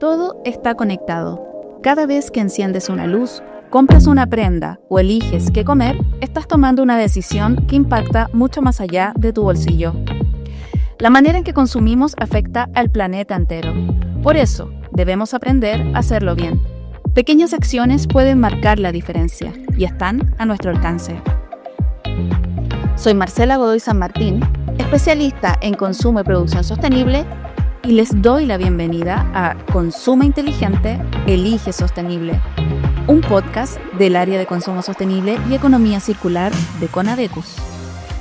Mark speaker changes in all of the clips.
Speaker 1: Todo está conectado. Cada vez que enciendes una luz, compras una prenda o eliges qué comer, estás tomando una decisión que impacta mucho más allá de tu bolsillo. La manera en que consumimos afecta al planeta entero. Por eso, debemos aprender a hacerlo bien. Pequeñas acciones pueden marcar la diferencia y están a nuestro alcance. Soy Marcela Godoy San Martín, especialista en consumo y producción sostenible, y les doy la bienvenida a Consume Inteligente, Elige Sostenible, un podcast del área de consumo sostenible y economía circular de Conadecus,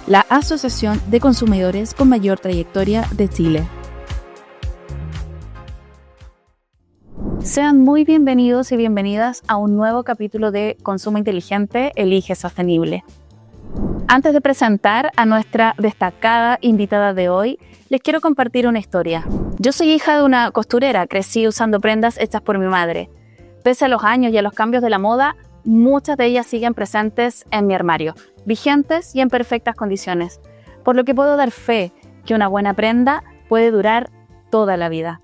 Speaker 1: la asociación de consumidores con mayor trayectoria de Chile. Sean muy bienvenidos y bienvenidas a un nuevo capítulo de Consumo Inteligente, Elige Sostenible. Antes de presentar a nuestra destacada invitada de hoy, les quiero compartir una historia. Yo soy hija de una costurera, crecí usando prendas hechas por mi madre. Pese a los años y a los cambios de la moda, muchas de ellas siguen presentes en mi armario, vigentes y en perfectas condiciones, por lo que puedo dar fe que una buena prenda puede durar toda la vida.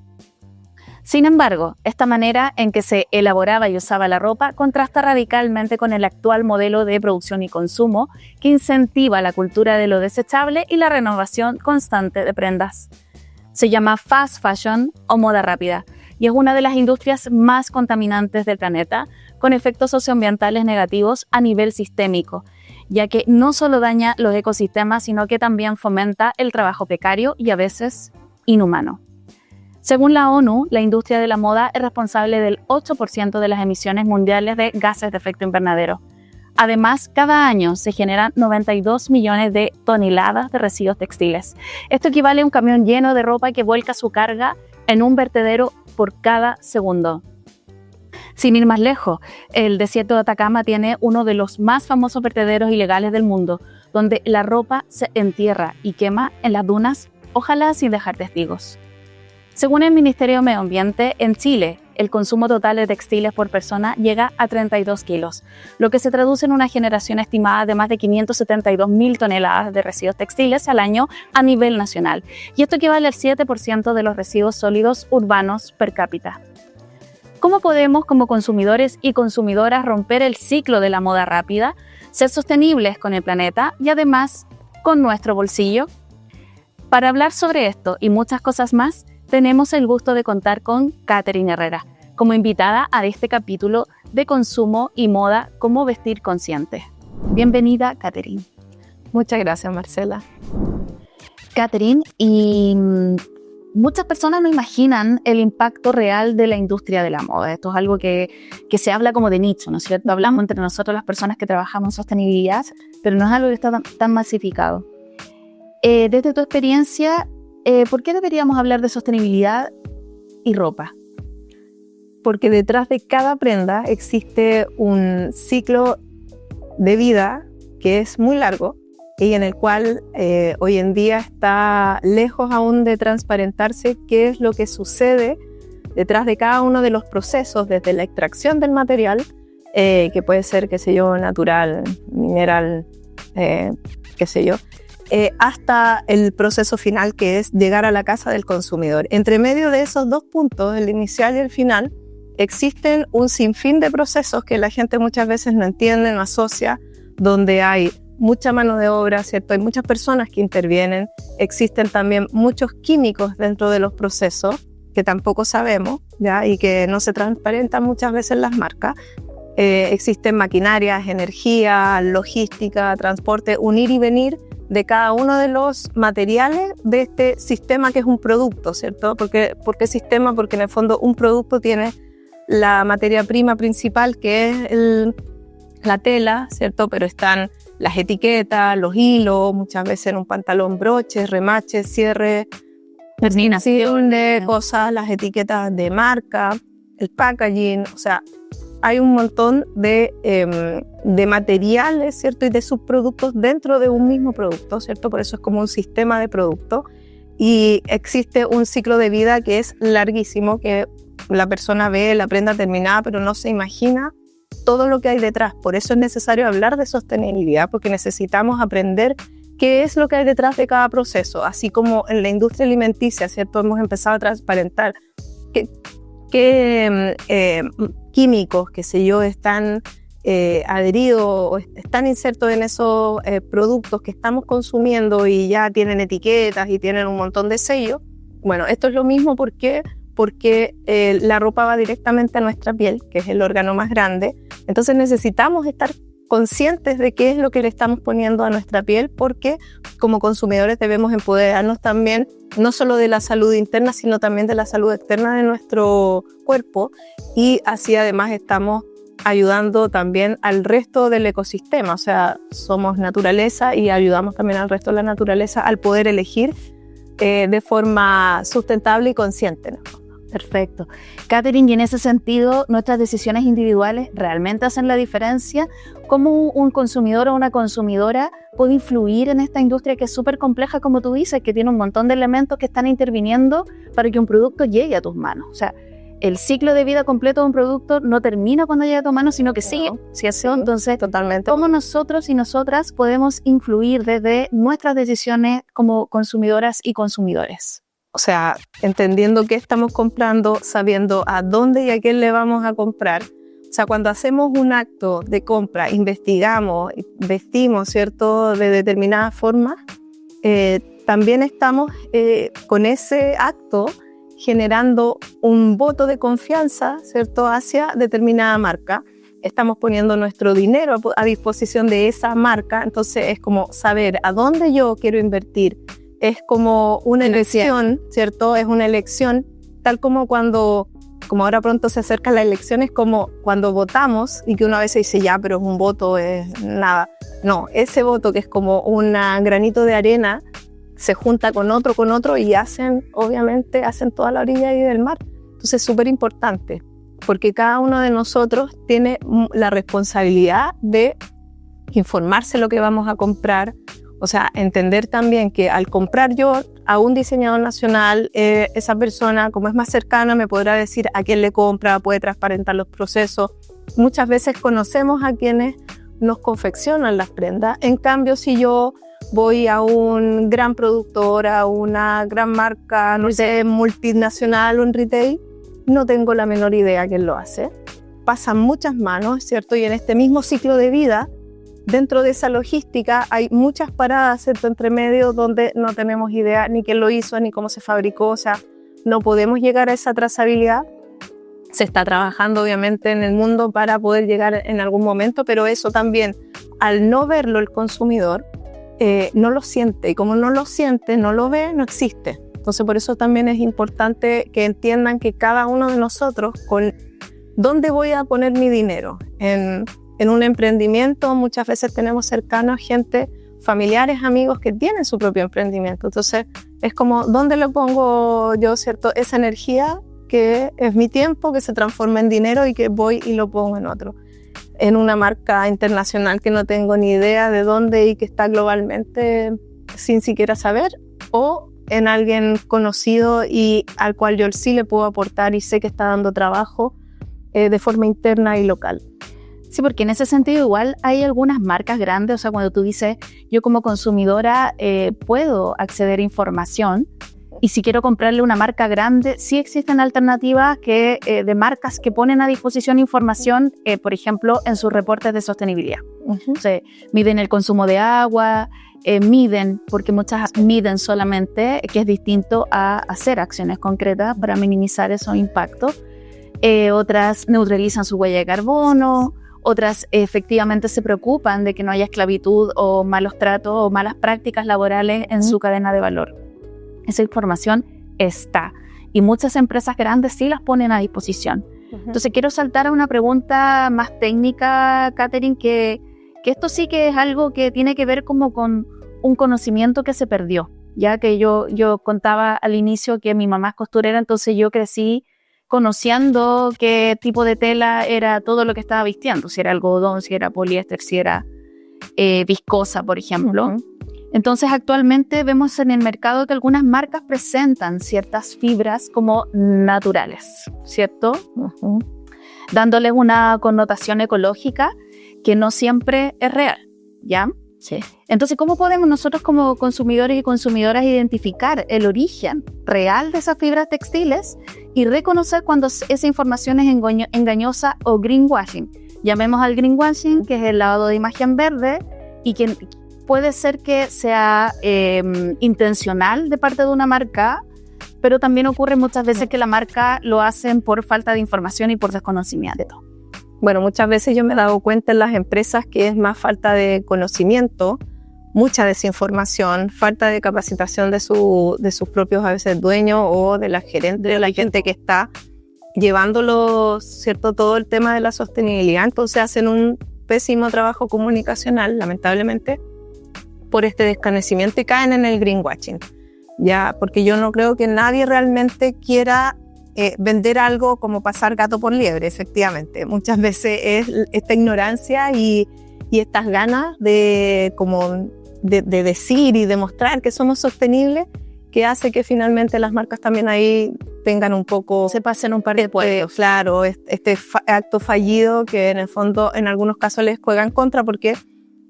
Speaker 1: Sin embargo, esta manera en que se elaboraba y usaba la ropa contrasta radicalmente con el actual modelo de producción y consumo que incentiva la cultura de lo desechable y la renovación constante de prendas. Se llama fast fashion o moda rápida y es una de las industrias más contaminantes del planeta, con efectos socioambientales negativos a nivel sistémico, ya que no solo daña los ecosistemas, sino que también fomenta el trabajo precario y a veces inhumano. Según la ONU, la industria de la moda es responsable del 8% de las emisiones mundiales de gases de efecto invernadero. Además, cada año se generan 92 millones de toneladas de residuos textiles. Esto equivale a un camión lleno de ropa que vuelca su carga en un vertedero por cada segundo. Sin ir más lejos, el desierto de Atacama tiene uno de los más famosos vertederos ilegales del mundo, donde la ropa se entierra y quema en las dunas, ojalá sin dejar testigos. Según el Ministerio de Medio Ambiente, en Chile, el consumo total de textiles por persona llega a 32 kilos, lo que se traduce en una generación estimada de más de 572.000 toneladas de residuos textiles al año a nivel nacional, y esto equivale al 7% de los residuos sólidos urbanos per cápita. ¿Cómo podemos, como consumidores y consumidoras, romper el ciclo de la moda rápida, ser sostenibles con el planeta y además con nuestro bolsillo? Para hablar sobre esto y muchas cosas más, tenemos el gusto de contar con Catherine Herrera como invitada a este capítulo de consumo y moda, cómo vestir consciente. Bienvenida, Catherine.
Speaker 2: Muchas gracias, Marcela.
Speaker 1: Catherine, y muchas personas no imaginan el impacto real de la industria de la moda. Esto es algo que se habla como de nicho, ¿no es cierto? Hablamos entre nosotros las personas que trabajamos en sostenibilidad, pero no es algo que está tan masificado. Desde tu experiencia, ¿por qué deberíamos hablar de sostenibilidad y ropa?
Speaker 2: Porque detrás de cada prenda existe un ciclo de vida que es muy largo y en el cual hoy en día está lejos aún de transparentarse qué es lo que sucede detrás de cada uno de los procesos, desde la extracción del material, que puede ser, natural, mineral, hasta el proceso final, que es llegar a la casa del consumidor. Entre medio de esos dos puntos, el inicial y el final, existen un sinfín de procesos que la gente muchas veces no entiende, no asocia, donde hay mucha mano de obra, ¿cierto? Hay muchas personas que intervienen, existen también muchos químicos dentro de los procesos que tampoco sabemos, ¿ya? Y que no se transparentan muchas veces las marcas. Existen maquinarias, energía, logística, transporte, un ir y venir de cada uno de los materiales de este sistema que es un producto, ¿cierto? ¿Por qué sistema? Porque en el fondo un producto tiene la materia prima principal, que es la tela, ¿cierto? Pero están las etiquetas, los hilos, muchas veces en un pantalón broches, remaches, cierre, terminación de cosas, las etiquetas de marca, el packaging, o sea, hay un montón de materiales, ¿cierto? Y de subproductos dentro de un mismo producto, ¿cierto? Por eso es como un sistema de producto. Y existe un ciclo de vida que es larguísimo, que la persona ve la prenda terminada, pero no se imagina todo lo que hay detrás. Por eso es necesario hablar de sostenibilidad, porque necesitamos aprender qué es lo que hay detrás de cada proceso. Así como en la industria alimenticia, ¿cierto? Hemos empezado a transparentar qué qué químicos, qué sé yo, están adheridos o están insertos en esos productos que estamos consumiendo y ya tienen etiquetas y tienen un montón de sellos. Bueno, esto es lo mismo porque la ropa va directamente a nuestra piel, que es el órgano más grande. Entonces necesitamos estar conscientes de qué es lo que le estamos poniendo a nuestra piel, porque como consumidores debemos empoderarnos también, no solo de la salud interna, sino también de la salud externa de nuestro cuerpo, y así además estamos ayudando también al resto del ecosistema. O sea, somos naturaleza y ayudamos también al resto de la naturaleza al poder elegir de forma sustentable y consciente, ¿no?
Speaker 1: Perfecto. Catherine, y en ese sentido, ¿nuestras decisiones individuales realmente hacen la diferencia? ¿Cómo un consumidor o una consumidora puede influir en esta industria que es súper compleja, como tú dices, que tiene un montón de elementos que están interviniendo para que un producto llegue a tus manos? O sea, el ciclo de vida completo de un producto no termina cuando llega a tu mano, sino que sigue. ¿Cierto? Entonces,
Speaker 2: totalmente.
Speaker 1: ¿Cómo nosotros y nosotras podemos influir desde nuestras decisiones como consumidoras y consumidores?
Speaker 2: O sea, entendiendo qué estamos comprando, sabiendo a dónde y a quién le vamos a comprar. O sea, cuando hacemos un acto de compra, investigamos, vestimos, ¿cierto?, de determinada forma, también estamos con ese acto generando un voto de confianza, ¿cierto?, hacia determinada marca. Estamos poniendo nuestro dinero a disposición de esa marca, entonces es como saber a dónde yo quiero invertir. Es como una elección, ¿cierto? Es una elección, tal como como ahora pronto se acercan las elecciones, como cuando votamos y que uno a veces dice, ya, pero es un voto, es nada. No, ese voto que es como un granito de arena, se junta con otro y obviamente hacen toda la orilla ahí del mar. Entonces es súper importante, porque cada uno de nosotros tiene la responsabilidad de informarse lo que vamos a comprar. O sea, entender también que al comprar yo a un diseñador nacional, esa persona, como es más cercana, me podrá decir a quién le compra, puede transparentar los procesos. Muchas veces conocemos a quienes nos confeccionan las prendas. En cambio, si yo voy a un gran productor, a una gran marca, no sé, multinacional o en retail, no tengo la menor idea quién lo hace. Pasan muchas manos, ¿cierto? Y en este mismo ciclo de vida, dentro de esa logística hay muchas paradas, ¿cierto?, entre medio donde no tenemos idea ni quién lo hizo ni cómo se fabricó. O sea, no podemos llegar a esa trazabilidad. Se está trabajando obviamente en el mundo para poder llegar en algún momento, pero eso también, al no verlo el consumidor, no lo siente, y como no lo siente, no lo ve, no existe. Entonces por eso también es importante que entiendan que cada uno de nosotros, con ¿dónde voy a poner mi dinero? En un emprendimiento muchas veces tenemos cercanos gente, familiares, amigos que tienen su propio emprendimiento. Entonces es como, ¿dónde le pongo yo, ¿cierto?, esa energía que es mi tiempo, que se transforma en dinero y que voy y lo pongo en otro? En una marca internacional que no tengo ni idea de dónde y que está globalmente sin siquiera saber, o en alguien conocido y al cual yo sí le puedo aportar y sé que está dando trabajo de forma interna y local.
Speaker 1: Sí, porque en ese sentido igual hay algunas marcas grandes. O sea, cuando tú dices, yo como consumidora puedo acceder a información, y si quiero comprarle una marca grande, sí existen alternativas de marcas que ponen a disposición información, por ejemplo, en sus reportes de sostenibilidad. O sea, miden el consumo de agua, miden, porque muchas miden solamente, que es distinto a hacer acciones concretas para minimizar esos impactos. Otras neutralizan su huella de carbono. Otras efectivamente se preocupan de que no haya esclavitud o malos tratos o malas prácticas laborales en su cadena de valor. Esa información está, y muchas empresas grandes sí las ponen a disposición. Entonces quiero saltar a una pregunta más técnica, Catherine, que esto sí que es algo que tiene que ver como con un conocimiento que se perdió. Ya que yo contaba al inicio que mi mamá es costurera, entonces yo crecí conociendo qué tipo de tela era todo lo que estaba vistiendo, si era algodón, si era poliéster, si era viscosa, por ejemplo. Entonces actualmente vemos en el mercado que algunas marcas presentan ciertas fibras como naturales, ¿cierto? Dándoles una connotación ecológica que no siempre es real, ¿ya? Sí. Entonces, ¿cómo podemos nosotros como consumidores y consumidoras identificar el origen real de esas fibras textiles y reconocer cuando esa información es engañosa o greenwashing? Llamemos al greenwashing, que es el lavado de imagen verde, y que puede ser que sea intencional de parte de una marca, pero también ocurre muchas veces que la marca lo hacen por falta de información y por desconocimiento.
Speaker 2: Bueno, muchas veces yo me he dado cuenta en las empresas que es más falta de conocimiento, mucha desinformación, falta de capacitación de sus propios a veces dueños o de la gerente, de la gente que está llevándolo, ¿cierto? Todo el tema de la sostenibilidad. Entonces hacen un pésimo trabajo comunicacional, lamentablemente, por este desconocimiento y caen en el greenwashing. Ya, porque yo no creo que nadie realmente quiera vender algo como pasar gato por liebre, efectivamente. Muchas veces es esta ignorancia y estas ganas de decir y demostrar que somos sostenibles que hace que finalmente las marcas también ahí tengan un poco...
Speaker 1: Se pasen un par de puestos.
Speaker 2: Claro, este acto fallido que en el fondo en algunos casos les juega en contra porque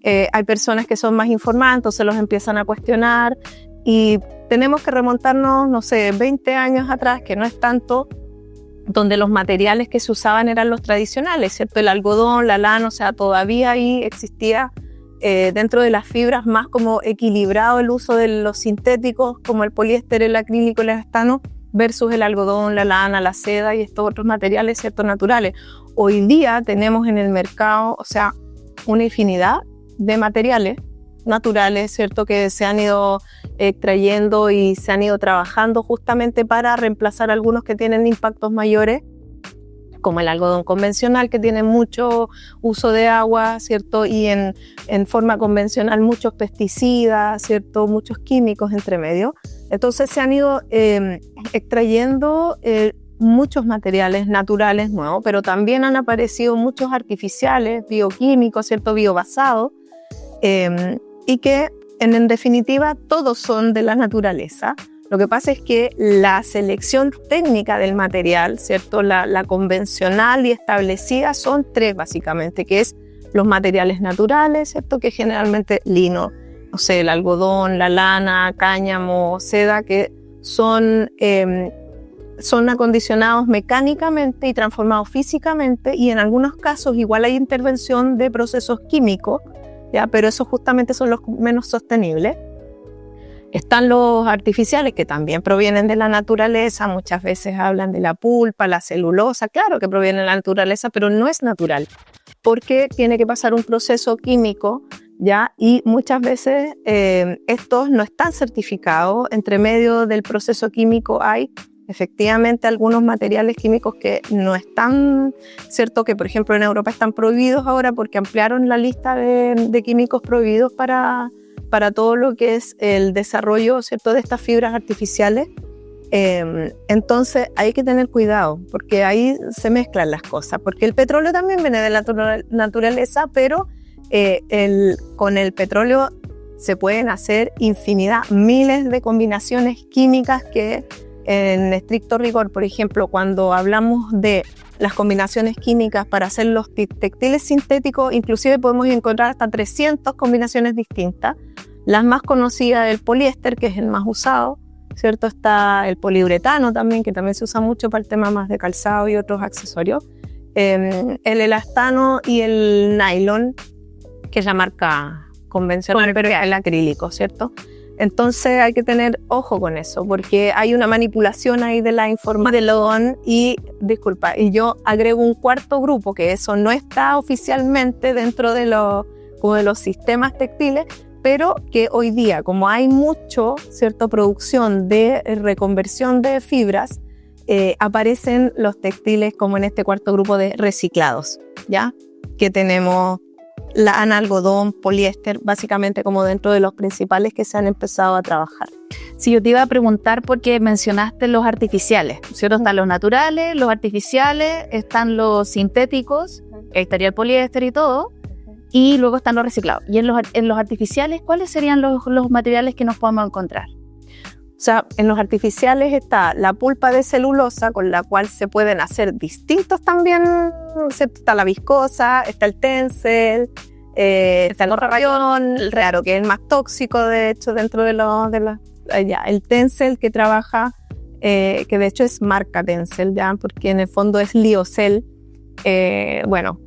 Speaker 2: hay personas que son más informadas, entonces los empiezan a cuestionar y tenemos que remontarnos, no sé, 20 años atrás, que no es tanto, donde los materiales que se usaban eran los tradicionales, ¿cierto? El algodón, la lana, o sea, todavía ahí existía dentro de las fibras más como equilibrado el uso de los sintéticos, como el poliéster, el acrílico, el elastano, versus el algodón, la lana, la seda y estos otros materiales, ¿cierto? Naturales. Hoy día tenemos en el mercado, o sea, una infinidad de materiales naturales, ¿cierto? Que se han ido extrayendo y se han ido trabajando justamente para reemplazar algunos que tienen impactos mayores, como el algodón convencional, que tiene mucho uso de agua, ¿cierto? Y en forma convencional muchos pesticidas, ¿cierto? Muchos químicos entre medio. Entonces se han ido extrayendo muchos materiales naturales nuevos, pero también han aparecido muchos artificiales, bioquímicos, ¿cierto? Biobasados, y que en definitiva todos son de la naturaleza. Lo que pasa es que la selección técnica del material, ¿cierto? La convencional y establecida son tres básicamente, que es los materiales naturales, ¿cierto? Que generalmente lino, no sé, el algodón, la lana, cáñamo, seda, que son acondicionados mecánicamente y transformados físicamente, y en algunos casos igual hay intervención de procesos químicos, ¿ya? Pero esos justamente son los menos sostenibles. Están los artificiales que también provienen de la naturaleza, muchas veces hablan de la pulpa, la celulosa, claro que proviene de la naturaleza, pero no es natural, porque tiene que pasar un proceso químico, ¿ya? Y muchas veces estos no están certificados. Entre medio del proceso químico hay efectivamente algunos materiales químicos que no están, ¿cierto? Que por ejemplo en Europa están prohibidos ahora porque ampliaron la lista de químicos prohibidos para todo lo que es el desarrollo, ¿cierto? De estas fibras artificiales. Entonces hay que tener cuidado porque ahí se mezclan las cosas, porque el petróleo también viene de la naturaleza, pero con el petróleo se pueden hacer infinidad, miles de combinaciones químicas que en estricto rigor, por ejemplo, cuando hablamos de las combinaciones químicas para hacer los textiles sintéticos, inclusive podemos encontrar hasta 300 combinaciones distintas. Las más conocidas, el poliéster, que es el más usado, ¿cierto? Está el poliuretano también, que también se usa mucho para el tema más de calzado y otros accesorios. El elastano y el nylon, que es la marca convencional, pero el acrílico, ¿cierto? Entonces hay que tener ojo con eso, porque hay una manipulación ahí de la información y yo agrego un cuarto grupo, que eso no está oficialmente dentro de los sistemas textiles, pero que hoy día, como hay mucho, ¿cierto? Producción de reconversión de fibras, aparecen los textiles como en este cuarto grupo de reciclados, ¿ya? Que tenemos lana, algodón, poliéster, básicamente como dentro de los principales que se han empezado a trabajar.
Speaker 1: Si yo te iba a preguntar porque mencionaste los artificiales, ¿cierto? Están los naturales, los artificiales, están los sintéticos, ahí estaría el poliéster y todo, y luego están los reciclados. Y en los artificiales, ¿cuáles serían los materiales que nos podemos encontrar?
Speaker 2: O sea, en los artificiales está la pulpa de celulosa, con la cual se pueden hacer distintos también, ¿cierto? Está la viscosa, está el tencel, Está el rayón, claro, que es el más tóxico, de hecho, dentro de el Tencel que trabaja, que de hecho es marca Tencel, ya, porque en el fondo es Lyocell. Bueno,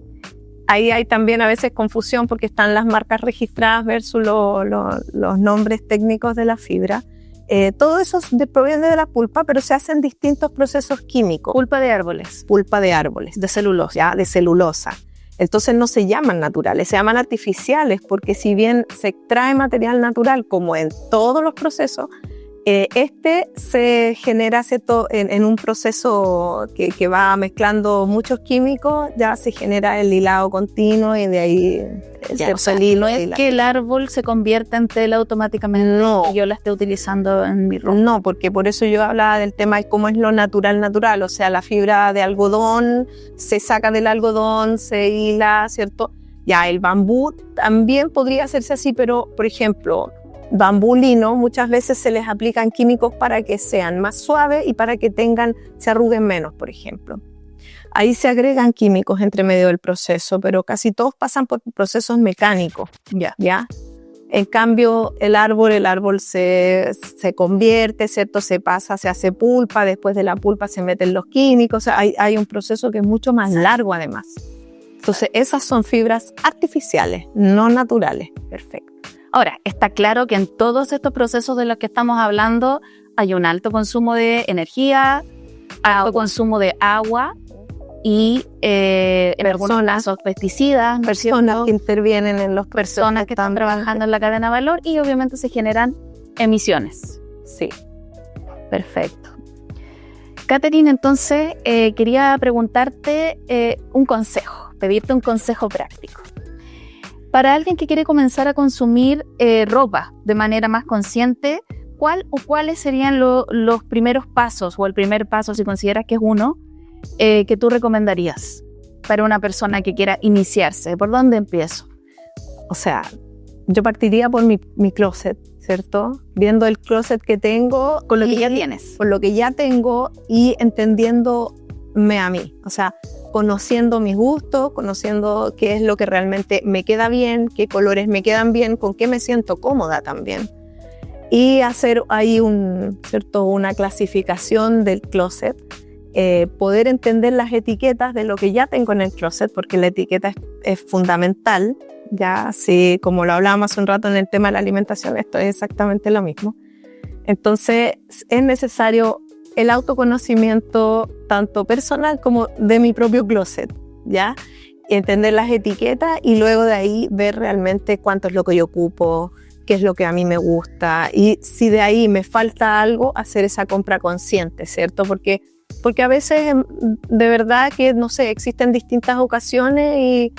Speaker 2: ahí hay también a veces confusión porque están las marcas registradas versus los nombres técnicos de la fibra. Todo eso proviene de la pulpa, pero se hacen distintos procesos químicos.
Speaker 1: Pulpa de árboles.
Speaker 2: Pulpa de árboles, de celulosa, ¿ya? De celulosa. Entonces no se llaman naturales, se llaman artificiales, porque si bien se extrae material natural, como en todos los procesos, se genera en un proceso que va mezclando muchos químicos, ya se genera el hilado continuo y de ahí
Speaker 1: el hilo. No es que el árbol se convierta en tela automáticamente,
Speaker 2: no,
Speaker 1: y yo la esté utilizando en mi ropa.
Speaker 2: No, porque por eso yo hablaba del tema de cómo es lo natural, o sea, la fibra de algodón se saca del algodón, se hila, ¿cierto? Ya el bambú también podría hacerse así, pero por ejemplo, bambú lino, muchas veces se les aplican químicos para que sean más suaves y para que se arruguen menos, por ejemplo. Ahí se agregan químicos entre medio del proceso, pero casi todos pasan por procesos mecánicos, ¿ya? En cambio, el árbol se convierte, ¿cierto? Se pasa, se hace pulpa, después de la pulpa se meten los químicos, o sea, hay un proceso que es mucho más largo además. Entonces, esas son fibras artificiales, no naturales.
Speaker 1: Perfecto. Ahora, está claro que en todos estos procesos de los que estamos hablando hay un alto consumo de energía, alto consumo de agua y en algunos casos pesticidas,
Speaker 2: personas que intervienen en los
Speaker 1: personas que están trabajando en la cadena de valor y obviamente se generan emisiones.
Speaker 2: Sí.
Speaker 1: Perfecto. Catherine, entonces quería preguntarte un consejo, pedirte un consejo práctico. Para alguien que quiere comenzar a consumir ropa de manera más consciente, ¿cuáles serían los primeros pasos o el primer paso, si consideras que es uno, que tú recomendarías para una persona que quiera iniciarse? ¿Por dónde empiezo?
Speaker 2: O sea, yo partiría por mi closet, ¿cierto? Viendo el closet que tengo.
Speaker 1: Con lo que ya tienes.
Speaker 2: Con lo que ya tengo y entendiéndome a mí. O sea, conociendo mis gustos, conociendo qué es lo que realmente me queda bien, qué colores me quedan bien, con qué me siento cómoda también. Y hacer ahí una clasificación del closet, poder entender las etiquetas de lo que ya tengo en el closet, porque la etiqueta es fundamental. Ya, sí, como lo hablábamos hace un rato en el tema de la alimentación, esto es exactamente lo mismo. Entonces, es necesario el autoconocimiento tanto personal como de mi propio closet, ¿ya? Entender las etiquetas y luego de ahí ver realmente cuánto es lo que yo ocupo, qué es lo que a mí me gusta y si de ahí me falta algo, hacer esa compra consciente, ¿cierto? Porque a veces de verdad que, no sé, existen distintas ocasiones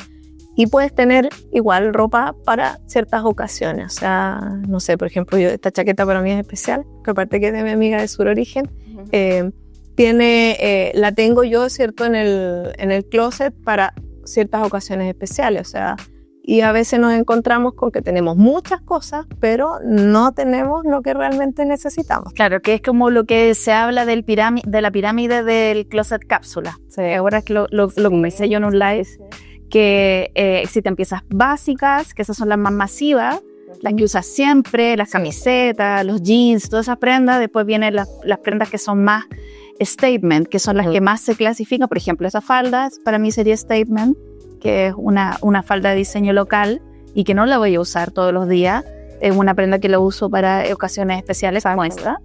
Speaker 2: y puedes tener igual ropa para ciertas ocasiones. O sea, no sé, por ejemplo, esta chaqueta para mí es especial, que aparte que es de mi amiga de Sur Origen, la tengo yo, ¿cierto?, en el closet para ciertas ocasiones especiales. O sea, y a veces nos encontramos con que tenemos muchas cosas, pero no tenemos lo que realmente necesitamos.
Speaker 1: Claro, que es como lo que se habla de la pirámide del closet cápsula. O sea, ahora es lo comencé yo en un live, que existen piezas básicas, que esas son las más masivas, las que usas siempre, las camisetas, los jeans, todas esas prendas. Después vienen las prendas que son más statement, que son las que más se clasifican. Por ejemplo, esa falda para mí sería statement, que es una falda de diseño local y que no la voy a usar todos los días. Es una prenda que la uso para ocasiones especiales como esta.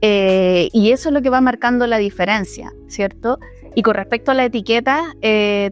Speaker 1: Y eso es lo que va marcando la diferencia, ¿cierto? Y con respecto a la etiqueta,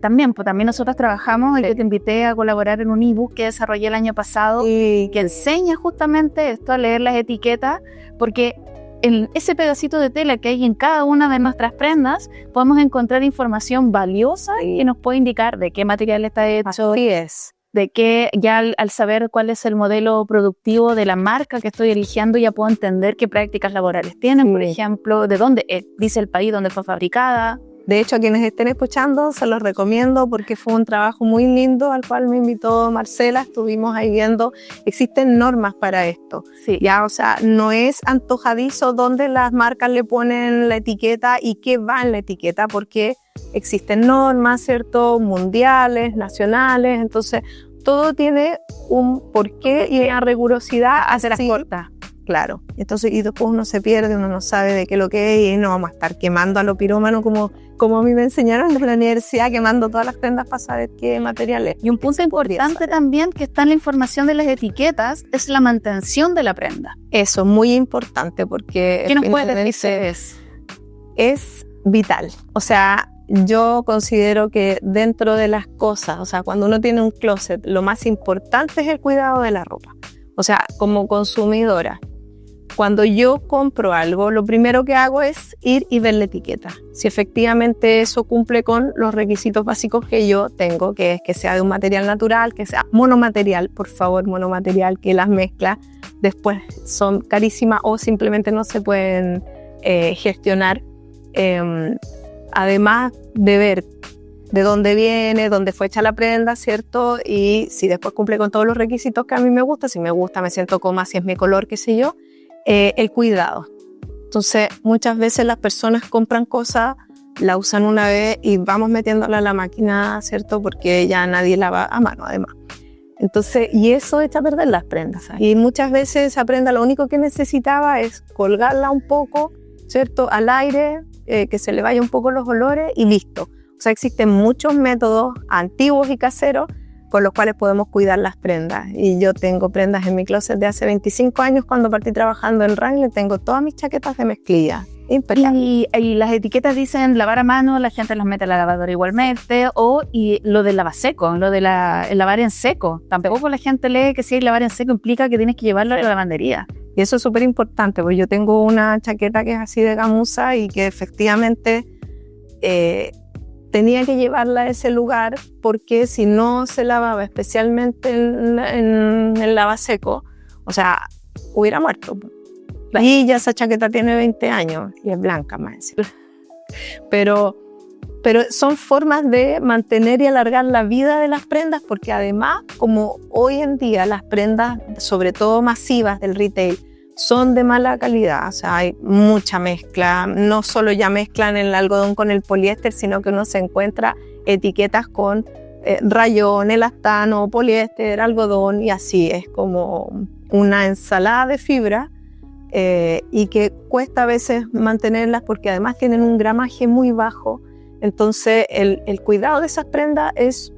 Speaker 1: también nosotros trabajamos, yo te invité a colaborar en un ebook que desarrollé el año pasado, que enseña justamente esto, a leer las etiquetas, porque en ese pedacito de tela que hay en cada una de nuestras prendas, podemos encontrar información valiosa que nos puede indicar de qué material está hecho.
Speaker 2: Así es.
Speaker 1: De que ya al saber cuál es el modelo productivo de la marca que estoy eligiendo, ya puedo entender qué prácticas laborales tienen, por ejemplo, de dónde dice el país donde fue fabricada.
Speaker 2: De hecho, a quienes estén escuchando, se los recomiendo porque fue un trabajo muy lindo al cual me invitó Marcela. Estuvimos ahí viendo, existen normas para esto.
Speaker 1: Sí.
Speaker 2: Ya, o sea, no es antojadizo donde las marcas le ponen la etiqueta y qué va en la etiqueta, porque existen normas, ¿cierto?, mundiales, nacionales. Entonces, todo tiene un porqué y una rigurosidad.
Speaker 1: Hace las cortas.
Speaker 2: Claro. Entonces, y después uno se pierde, uno no sabe de qué es lo que es y no vamos a estar quemando a lo pirómano como a mí me enseñaron en la universidad, quemando todas las prendas para saber qué material es.
Speaker 1: Y un punto importante también que está en la información de las etiquetas es la mantención de la prenda.
Speaker 2: Eso es muy importante porque...
Speaker 1: ¿Qué nos puede decir?
Speaker 2: Es vital. O sea, yo considero que dentro de las cosas, o sea, cuando uno tiene un closet, lo más importante es el cuidado de la ropa. O sea, como consumidora, cuando yo compro algo, lo primero que hago es ir y ver la etiqueta. Si efectivamente eso cumple con los requisitos básicos que yo tengo, que es que sea de un material natural, que sea monomaterial, por favor, monomaterial, que las mezclas después son carísimas o simplemente no se pueden gestionar. Además de ver de dónde viene, dónde fue hecha la prenda, ¿cierto? Y si después cumple con todos los requisitos que a mí me gusta, si me gusta, me siento cómoda, si es mi color, qué sé yo, el cuidado. Entonces, muchas veces las personas compran cosas, la usan una vez y vamos metiéndola a la máquina, ¿cierto? Porque ya nadie lava a mano, además. Entonces, y eso echa a perder las prendas. Y muchas veces esa prenda lo único que necesitaba es colgarla un poco, ¿cierto? Al aire, que se le vaya un poco los olores y listo. O sea, existen muchos métodos antiguos y caseros con los cuales podemos cuidar las prendas. Y yo tengo prendas en mi closet de hace 25 años. Cuando partí trabajando en Wrangler, tengo todas mis chaquetas de mezclilla.
Speaker 1: Y las etiquetas dicen lavar a mano, la gente las mete a la lavadora igualmente, y lo del lavaseco, lo de el lavar en seco. Tampoco la gente lee que si hay lavar en seco implica que tienes que llevarlo a la lavandería.
Speaker 2: Y eso es súper importante, porque yo tengo una chaqueta que es así de gamuza y que efectivamente tenía que llevarla a ese lugar porque si no se lavaba, especialmente en el lavaseco, o sea, hubiera muerto. Y ya esa chaqueta tiene 20 años y es blanca más. Pero son formas de mantener y alargar la vida de las prendas, porque además, como hoy en día las prendas, sobre todo masivas del retail, son de mala calidad, o sea, hay mucha mezcla, no solo ya mezclan el algodón con el poliéster, sino que uno se encuentra etiquetas con rayón, elastano, poliéster, algodón, y así es como una ensalada de fibra. Y que cuesta a veces mantenerlas porque además tienen un gramaje muy bajo. Entonces el cuidado de esas prendas es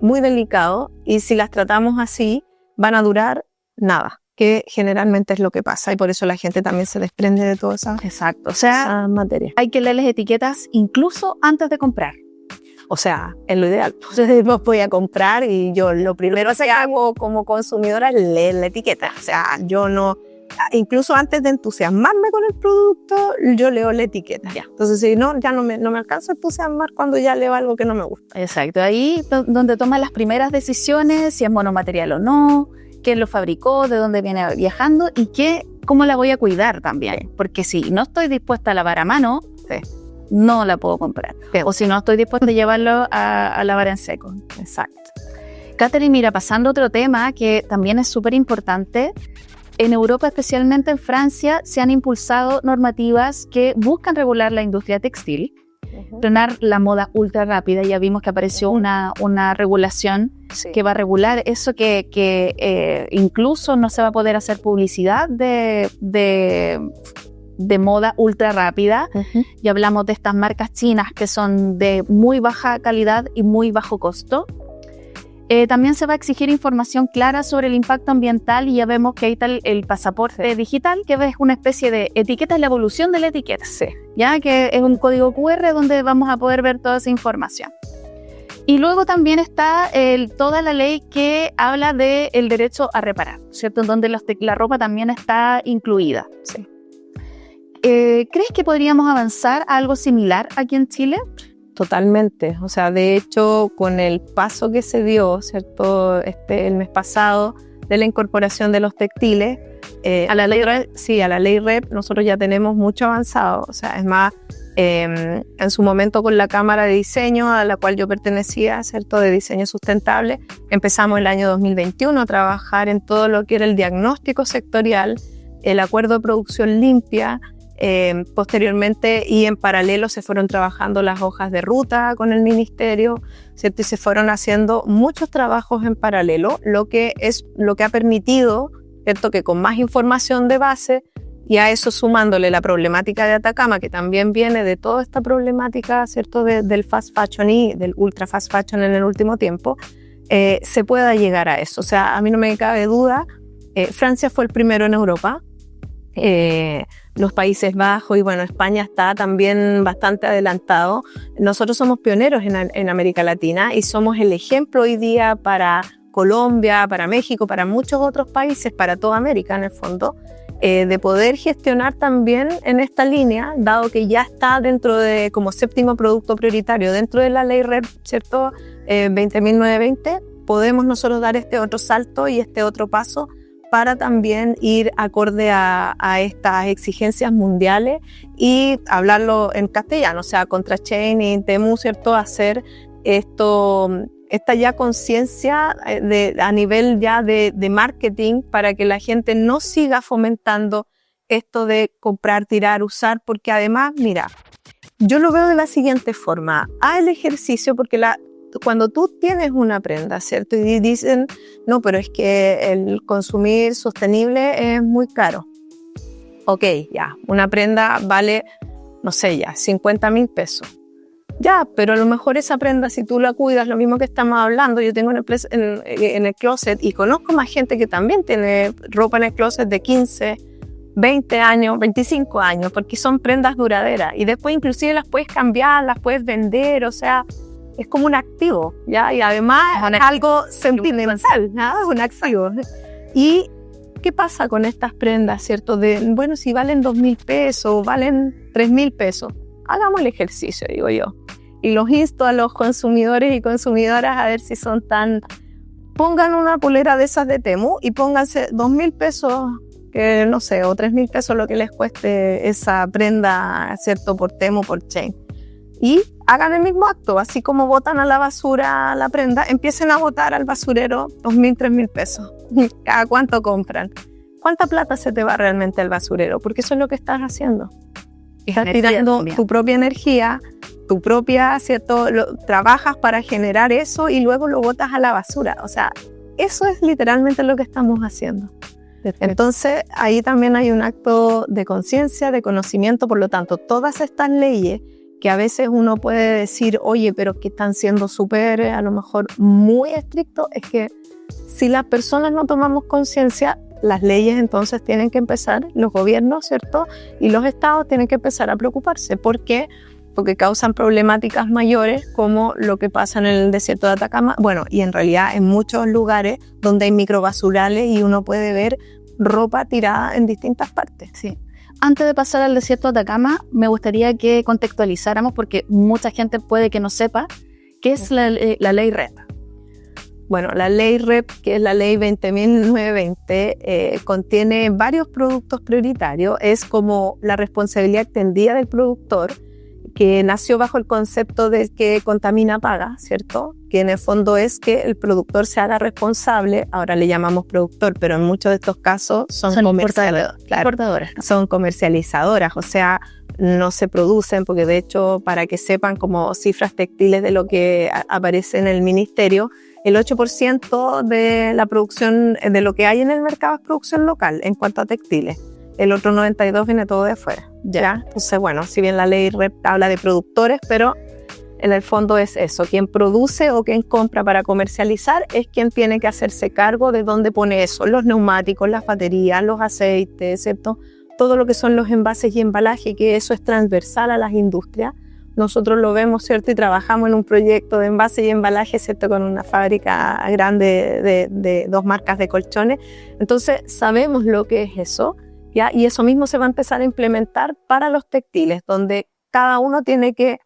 Speaker 2: muy delicado y si las tratamos así van a durar nada, que generalmente es lo que pasa y por eso la gente también se desprende de toda esa,
Speaker 1: exacto. O sea,
Speaker 2: esa materia.
Speaker 1: Hay que leer las etiquetas incluso antes de comprar.
Speaker 2: O sea, es lo ideal. Entonces voy a comprar y yo lo primero que hago como consumidora es leer la etiqueta. O sea, yo no... Incluso antes de entusiasmarme con el producto, yo leo la etiqueta. Ya. Entonces, si no, ya no me alcanzo a entusiasmar cuando ya leo algo que no me gusta.
Speaker 1: Exacto, ahí donde toman las primeras decisiones, si es monomaterial o no, quién lo fabricó, de dónde viene viajando y cómo la voy a cuidar también. Sí. Porque si no estoy dispuesta a lavar a mano, sí, no la puedo comprar. Sí. O si no estoy dispuesta a llevarlo a lavar en seco.
Speaker 2: Exacto.
Speaker 1: Catherine, mira, pasando a otro tema que también es súper importante. En Europa, especialmente en Francia, se han impulsado normativas que buscan regular la industria textil, frenar la moda ultra rápida. Ya vimos que apareció una regulación que va a regular eso, que incluso no se va a poder hacer publicidad de moda ultra rápida. Y hablamos de estas marcas chinas que son de muy baja calidad y muy bajo costo. También se va a exigir información clara sobre el impacto ambiental y ya vemos que ahí está el pasaporte digital, que es una especie de etiqueta, la evolución de la etiqueta, sí, ya que es un código QR donde vamos a poder ver toda esa información. Y luego también está toda la ley que habla del derecho a reparar, ¿cierto? Donde la ropa también está incluida.
Speaker 2: Sí.
Speaker 1: ¿Crees que podríamos avanzar a algo similar aquí en Chile?
Speaker 2: Totalmente, o sea, de hecho, con el paso que se dio, ¿cierto? El mes pasado de la incorporación de los textiles a la ley REP, sí, a la ley REP, nosotros ya tenemos mucho avanzado, o sea, es más, en su momento con la Cámara de Diseño, a la cual yo pertenecía, ¿cierto? De diseño sustentable, empezamos el año 2021 a trabajar en todo lo que era el diagnóstico sectorial, el acuerdo de producción limpia, Posteriormente y en paralelo se fueron trabajando las hojas de ruta con el ministerio, ¿cierto? Y se fueron haciendo muchos trabajos en paralelo, lo que ha permitido, ¿cierto?, que con más información de base y a eso sumándole la problemática de Atacama, que también viene de toda esta problemática, ¿cierto?, del fast fashion y del ultra fast fashion en el último tiempo, se pueda llegar a eso. O sea, a mí no me cabe duda, Francia fue el primero en Europa, los Países Bajos y bueno, España está también bastante adelantado. Nosotros somos pioneros en América Latina y somos el ejemplo hoy día para Colombia, para México, para muchos otros países, para toda América en el fondo, de poder gestionar también en esta línea, dado que ya está dentro de, como séptimo producto prioritario, dentro de la ley REP, ¿cierto? 20.920, podemos nosotros dar este otro salto y este otro paso para también ir acorde a estas exigencias mundiales y hablarlo en castellano, o sea, contra Shein y Temu, ¿cierto? Hacer esta ya conciencia a nivel ya de marketing para que la gente no siga fomentando esto de comprar, tirar, usar, porque además, mira, yo lo veo de la siguiente forma, haz el ejercicio porque cuando tú tienes una prenda, ¿cierto? Y dicen, no, pero es que el consumir sostenible es muy caro. Ok, ya, una prenda vale, no sé, ya, 50.000 pesos. Ya, pero a lo mejor esa prenda, si tú la cuidas, lo mismo que estamos hablando, yo tengo en el closet y conozco más gente que también tiene ropa en el closet de 15, 20 años, 25 años, porque son prendas duraderas y después inclusive las puedes cambiar, las puedes vender, o sea, es como un activo, ¿ya? Y además es algo sentimental, ¿no? Es un activo. ¿Y qué pasa con estas prendas, cierto? Bueno, si valen 2.000 pesos, valen 3.000 pesos, hagamos el ejercicio, digo yo. Y los insto a los consumidores y consumidoras a ver si son pongan una polera de esas de Temu y pónganse 2.000 pesos, que no sé, o 3.000 pesos lo que les cueste esa prenda, ¿cierto? Por Temu, por Shein. Y hagan el mismo acto, así como botan a la basura la prenda, empiecen a botar al basurero 2.000, 3.000 pesos. ¿Cada cuánto compran? ¿Cuánta plata se te va realmente al basurero? Porque eso es lo que estás haciendo. Estás tirando tu propia energía, tu propia, ¿cierto? Trabajas para generar eso y luego lo botas a la basura. O sea, eso es literalmente lo que estamos haciendo. Perfecto. Entonces, ahí también hay un acto de conciencia, de conocimiento. Por lo tanto, todas estas leyes que a veces uno puede decir, oye, pero que están siendo súper, a lo mejor muy estrictos, es que si las personas no tomamos conciencia, las leyes entonces tienen que empezar, los gobiernos, ¿cierto? Y los estados tienen que empezar a preocuparse. ¿Por qué? Porque causan problemáticas mayores como lo que pasa en el desierto de Atacama, bueno, y en realidad en muchos lugares donde hay microbasurales y uno puede ver ropa tirada en distintas partes.
Speaker 1: Sí. Antes de pasar al desierto de Atacama, me gustaría que contextualizáramos, porque mucha gente puede que no sepa, qué es la ley REP.
Speaker 2: Bueno, la ley REP, que es la ley 20.920, contiene varios productos prioritarios. Es como la responsabilidad extendida del productor, que nació bajo el concepto de que contamina paga, ¿cierto? Que en el fondo es que el productor se haga responsable, ahora le llamamos productor, pero en muchos de estos casos son
Speaker 1: importadoras.
Speaker 2: Son comercializadoras, o sea, no se producen, porque de hecho, para que sepan como cifras textiles de lo que aparece en el ministerio, el 8% de la producción, de lo que hay en el mercado es producción local en cuanto a textiles. El otro 92% viene todo de afuera, ¿ya? Entonces, bueno, si bien la ley REP habla de productores, pero en el fondo es eso. Quien produce o quien compra para comercializar es quien tiene que hacerse cargo de dónde pone eso. Los neumáticos, las baterías, los aceites, ¿cierto? Todo lo que son los envases y embalajes, que eso es transversal a las industrias. Nosotros lo vemos, ¿cierto? Y trabajamos en un proyecto de envase y embalaje, ¿cierto? Con una fábrica grande de 2 marcas de colchones. Entonces, sabemos lo que es eso, ¿ya? Y eso mismo se va a empezar a implementar para los textiles, donde cada uno tiene que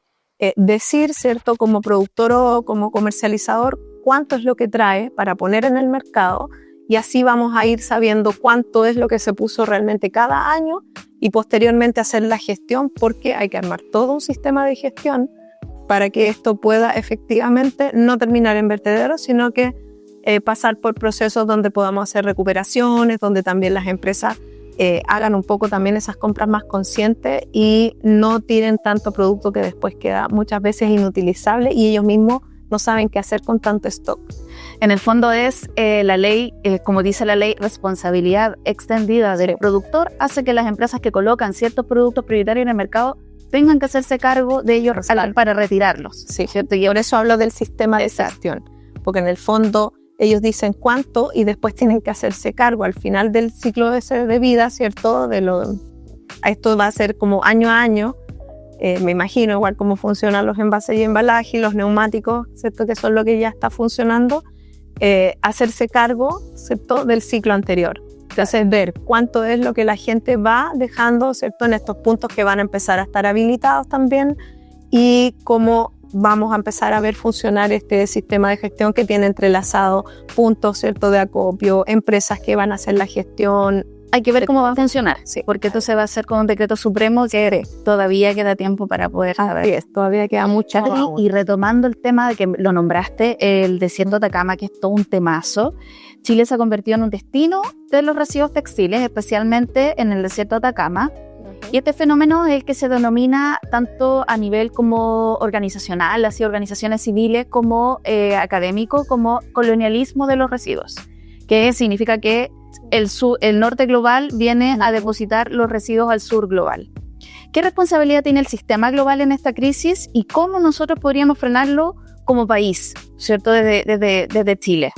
Speaker 2: decir, ¿cierto? Como productor o como comercializador, cuánto es lo que trae para poner en el mercado, y así vamos a ir sabiendo cuánto es lo que se puso realmente cada año y posteriormente hacer la gestión, porque hay que armar todo un sistema de gestión para que esto pueda efectivamente no terminar en vertederos, sino que pasar por procesos donde podamos hacer recuperaciones, donde también las empresas hagan un poco también esas compras más conscientes y no tiren tanto producto que después queda muchas veces inutilizable y ellos mismos no saben qué hacer con tanto stock.
Speaker 1: En el fondo es la ley, como dice la ley, responsabilidad extendida del productor, hace que las empresas que colocan ciertos productos prioritarios en el mercado tengan que hacerse cargo de ellos para retirarlos.
Speaker 2: Sí, ¿cierto? Y por eso hablo del sistema de gestión, porque en el fondo ellos dicen cuánto y después tienen que hacerse cargo al final del ciclo de vida, ¿cierto? Esto va a ser como año a año, me imagino igual cómo funcionan los envases y embalajes, los neumáticos, ¿cierto? Que son lo que ya está funcionando, hacerse cargo, ¿cierto? Del ciclo anterior. Entonces ver cuánto es lo que la gente va dejando, ¿cierto? En estos puntos que van a empezar a estar habilitados también y cómo vamos a empezar a ver funcionar este sistema de gestión que tiene entrelazado puntos, ¿cierto? De acopio, empresas que van a hacer la gestión.
Speaker 1: Hay que ver cómo va a funcionar, sí, porque esto se va a hacer con un decreto supremo que todavía queda tiempo para poder saber.
Speaker 2: Todavía queda mucho.
Speaker 1: Y retomando el tema de que lo nombraste, el desierto de Atacama, que es todo un temazo, Chile se ha convertido en un destino de los residuos textiles, especialmente en el desierto de Atacama. Y este fenómeno es el que se denomina tanto a nivel como organizacional, así organizaciones civiles, como académico, como colonialismo de los residuos, que significa que el norte global viene a depositar los residuos al sur global. ¿Qué responsabilidad tiene el sistema global en esta crisis y cómo nosotros podríamos frenarlo como país, ¿cierto? Desde Chile.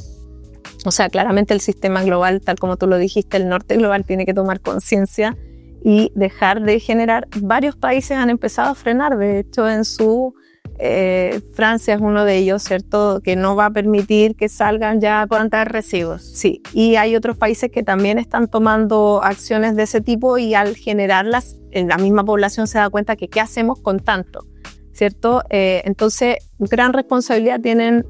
Speaker 2: O sea, claramente el sistema global, tal como tú lo dijiste, el norte global tiene que tomar conciencia y dejar de generar. Varios países han empezado a frenar, de hecho Francia es uno de ellos, ¿cierto? Que no va a permitir que salgan ya cuantos residuos. Sí, y hay otros países que también están tomando acciones de ese tipo y al generarlas, la misma población se da cuenta que ¿qué hacemos con tanto? ¿Cierto? Entonces, gran responsabilidad tienen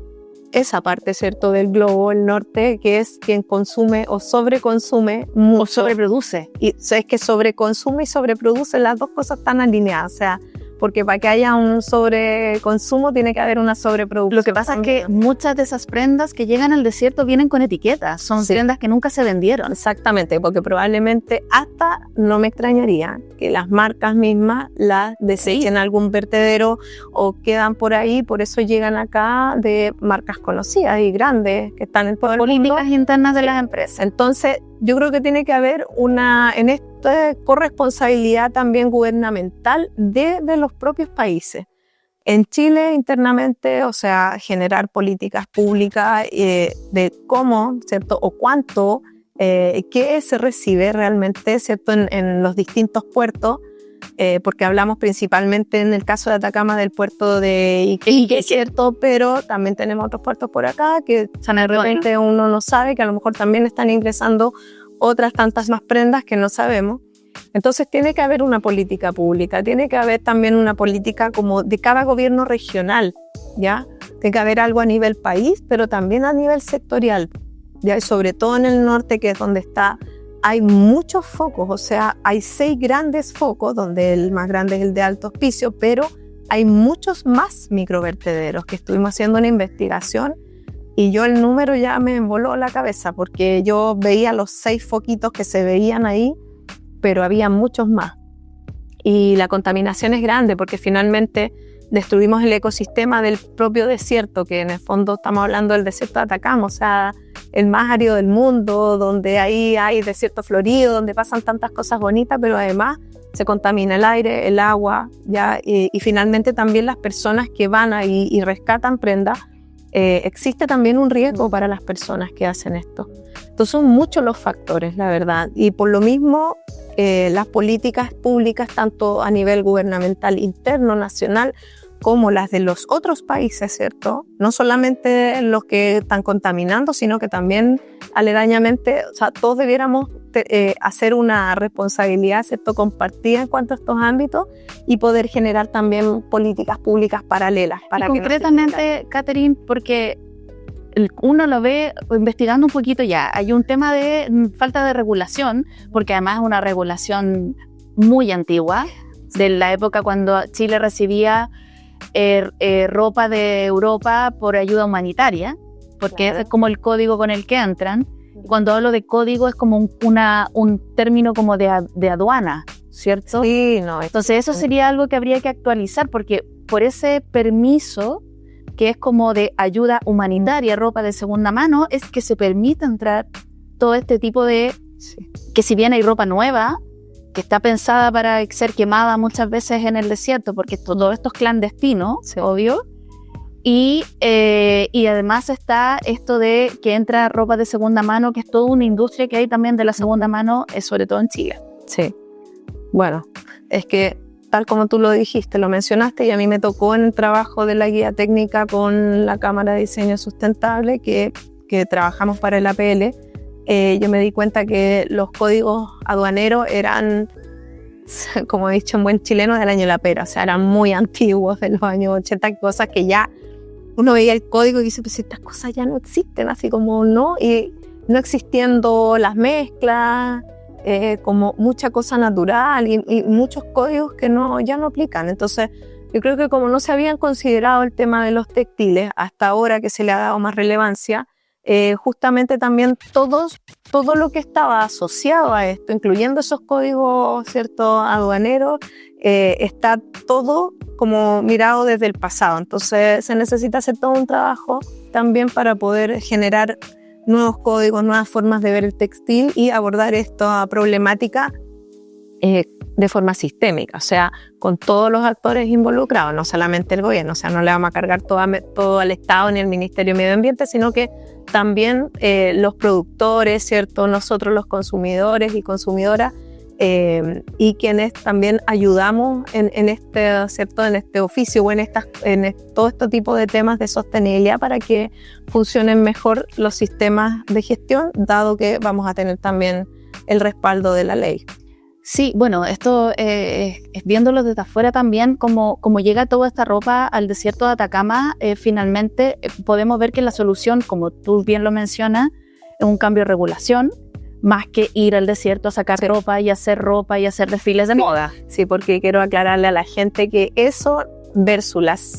Speaker 2: esa parte, ¿cierto? Del globo, el norte, que es quien consume o sobreconsume mucho.
Speaker 1: O sobreproduce.
Speaker 2: Y es que sobreconsume y sobreproduce, las dos cosas están alineadas, o sea, porque para que haya un sobreconsumo tiene que haber una sobreproducción.
Speaker 1: Lo que pasa es que muchas de esas prendas que llegan al desierto vienen con etiquetas, son prendas que nunca se vendieron.
Speaker 2: Exactamente, porque probablemente hasta no me extrañaría que las marcas mismas las desechen en algún vertedero o quedan por ahí, por eso llegan acá de marcas conocidas y grandes que están en todo el mundo.
Speaker 1: Políticas internas de las empresas.
Speaker 2: Entonces, yo creo que tiene que haber en esta corresponsabilidad también gubernamental de los propios países. En Chile, internamente, o sea, generar políticas públicas de cómo, ¿cierto? O cuánto, qué se recibe realmente, ¿cierto? En los distintos puertos, porque hablamos principalmente en el caso de Atacama del puerto de Iquique, ¿cierto? Pero también tenemos otros puertos por acá que de repente uno no sabe, que a lo mejor también están ingresando otras tantas más prendas que no sabemos. Entonces tiene que haber una política pública, tiene que haber también una política como de cada gobierno regional, ¿ya? Tiene que haber algo a nivel país, pero también a nivel sectorial, ¿ya? Y sobre todo en el norte, que es donde está, hay muchos focos, o sea, hay 6 grandes focos, donde el más grande es el de Alto Hospicio, pero hay muchos más microvertederos que estuvimos haciendo una investigación y yo el número ya me voló la cabeza porque yo veía los 6 foquitos que se veían ahí, pero había muchos más. Y la contaminación es grande porque finalmente destruimos el ecosistema del propio desierto, que en el fondo estamos hablando del desierto de Atacama, o sea, el más árido del mundo, donde ahí hay desierto florido, donde pasan tantas cosas bonitas, pero además se contamina el aire, el agua, ¿ya? Y finalmente también las personas que van ahí y rescatan prendas, existe también un riesgo para las personas que hacen esto. Entonces son muchos los factores, la verdad, y por lo mismo las políticas públicas, tanto a nivel gubernamental interno, nacional, como las de los otros países, ¿cierto? No solamente los que están contaminando, sino que también aledañamente, o sea, todos debiéramos hacer una responsabilidad, ¿cierto?, compartida en cuanto a estos ámbitos y poder generar también políticas públicas paralelas.
Speaker 1: Para y concretamente, Catherine, porque uno lo ve investigando un poquito ya, hay un tema de falta de regulación, porque además es una regulación muy antigua, de la época cuando Chile recibía ropa de Europa por ayuda humanitaria, porque ese es como el código con el que entran. Cuando hablo de código es como un término como de aduana, ¿cierto?
Speaker 2: Sí, no.
Speaker 1: Entonces eso sería algo que habría que actualizar, porque por ese permiso que es como de ayuda humanitaria, ropa de segunda mano, es que se permite entrar todo este tipo de...
Speaker 2: Sí.
Speaker 1: Que si bien hay ropa nueva, que está pensada para ser quemada muchas veces en el desierto, porque todo esto es clandestino,
Speaker 2: Sí.
Speaker 1: obvio, y además está esto de que entra ropa de segunda mano, que es toda una industria que hay también de la segunda mano, sobre todo en Chile.
Speaker 2: Sí. Bueno, es que tal como tú lo dijiste, lo mencionaste, y a mí me tocó en el trabajo de la guía técnica con la Cámara de Diseño Sustentable que trabajamos para el APL. Yo me di cuenta que los códigos aduaneros eran, como he dicho en buen chileno, del año de la pera, o sea, eran muy antiguos, de los años 80, cosas que ya uno veía el código y dice, pues estas cosas ya no existen, así como no, y no existiendo las mezclas, como mucha cosa natural y muchos códigos que ya no aplican. Entonces, yo creo que como no se habían considerado el tema de los textiles, hasta ahora que se le ha dado más relevancia, justamente también todo lo que estaba asociado a esto, incluyendo esos códigos, ¿cierto?, aduaneros, está todo como mirado desde el pasado. Entonces se necesita hacer todo un trabajo también para poder generar nuevos códigos, nuevas formas de ver el textil y abordar esta problemática de forma sistémica, o sea, con todos los actores involucrados, no solamente el gobierno, o sea, no le vamos a cargar todo al Estado ni al Ministerio de Medio Ambiente, sino que también los productores, ¿cierto?, nosotros los consumidores y consumidoras, y quienes también ayudamos en este, ¿cierto?, en este oficio o en todo este tipo de temas de sostenibilidad para que funcionen mejor los sistemas de gestión, dado que vamos a tener también el respaldo de la ley.
Speaker 1: Sí, bueno, esto es viéndolo desde afuera también, como llega toda esta ropa al desierto de Atacama, finalmente podemos ver que la solución, como tú bien lo mencionas, es un cambio de regulación, más que ir al desierto a sacar ropa y hacer desfiles de moda.
Speaker 2: Sí, porque quiero aclararle a la gente que eso versus las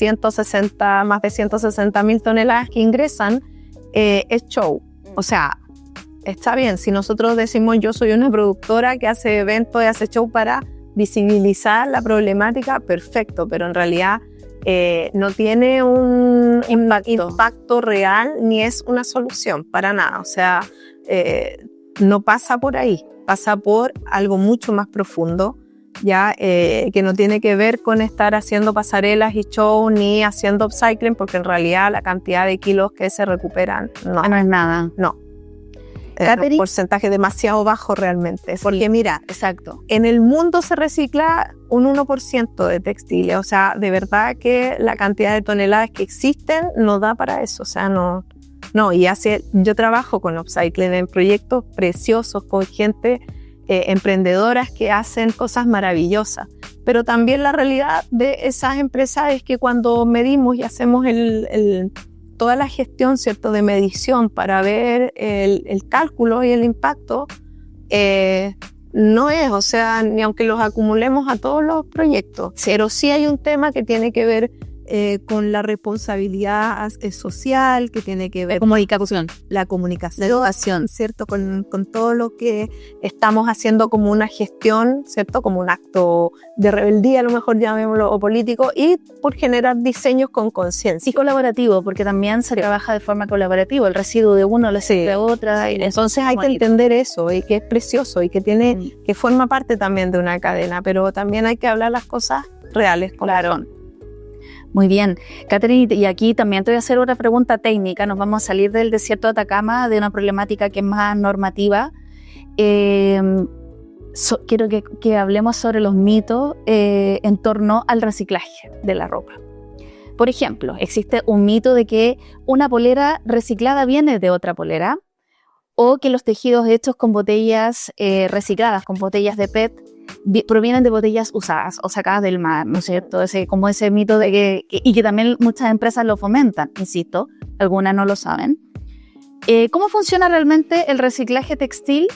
Speaker 2: más de 160.000 toneladas que ingresan, es show. O sea, está bien, si nosotros decimos yo soy una productora que hace eventos y hace show para visibilizar la problemática, perfecto, pero en realidad no tiene un impacto real ni es una solución para nada. O sea, no pasa por ahí, pasa por algo mucho más profundo, ya que no tiene que ver con estar haciendo pasarelas y show ni haciendo upcycling, porque en realidad la cantidad de kilos que se recuperan no
Speaker 1: es nada.
Speaker 2: No. Es un porcentaje demasiado bajo realmente. Porque
Speaker 1: sí,
Speaker 2: mira,
Speaker 1: exacto.
Speaker 2: En el mundo se recicla un 1% de textiles. O sea, de verdad que la cantidad de toneladas que existen no da para eso. O sea, no. Y yo trabajo con upcycling en proyectos preciosos con gente, emprendedoras que hacen cosas maravillosas. Pero también la realidad de esas empresas es que cuando medimos y hacemos toda la gestión, ¿cierto?, de medición para ver el cálculo y el impacto, no es, o sea, ni aunque los acumulemos a todos los proyectos, pero sí hay un tema que tiene que ver con la responsabilidad social, que tiene que ver la comunicación, ¿cierto?, con todo lo que estamos haciendo como una gestión, ¿cierto?, como un acto de rebeldía, a lo mejor llamémoslo, o político, y por generar diseños con conciencia.
Speaker 1: Y colaborativo, porque también se trabaja de forma colaborativa, el residuo de uno le sirve a otra.
Speaker 2: Y entonces hay que entender eso, y que es precioso, y que que forma parte también de una cadena, pero también hay que hablar las cosas reales.
Speaker 1: Claro. Muy bien, Catherine, y aquí también te voy a hacer otra pregunta técnica. Nos vamos a salir del desierto de Atacama, de una problemática que es más normativa. Quiero que hablemos sobre los mitos en torno al reciclaje de la ropa. Por ejemplo, existe un mito de que una polera reciclada viene de otra polera, o que los tejidos hechos con botellas recicladas, con botellas de PET, provienen de botellas usadas o sacadas del mar, ¿no es cierto? Como ese mito de que también muchas empresas lo fomentan, insisto, algunas no lo saben. ¿Cómo funciona realmente el reciclaje textil